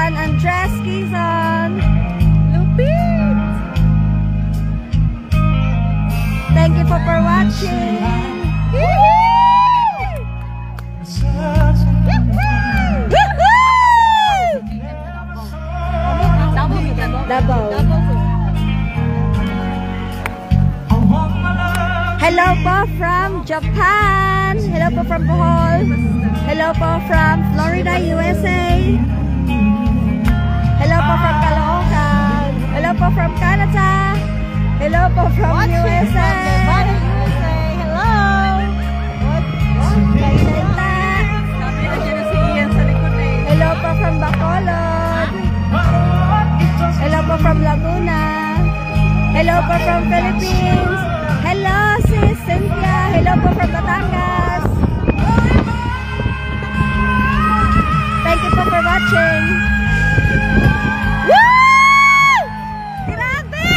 San Andres, Quezon. Lupit! Thank you for watching. Davao. Hello po from Japan. Hello po from Bohol. Hello po from Florida, USA. Hello po from Caloocan. Hello po from Canada. Hello po from USA. Hello. Hello po from Bacolod. Hello po from Laguna. Hello po from Philippines. Hello sis Cynthia. Hello po from Batangas. Thank you po for watching. Woo! Grabe!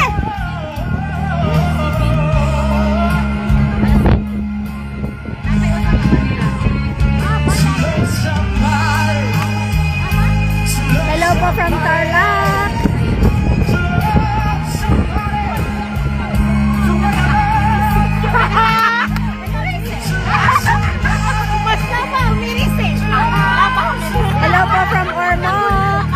Hello po from Tarlac. Hello po from Ormoc.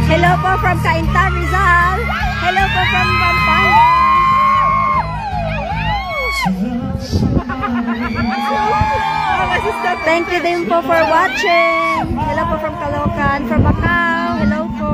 Hello po from Cainta, Rizal. Hello po from Pampanga. Thank you din po for watching. Hello po from Caloocan, from Macau. Hello po.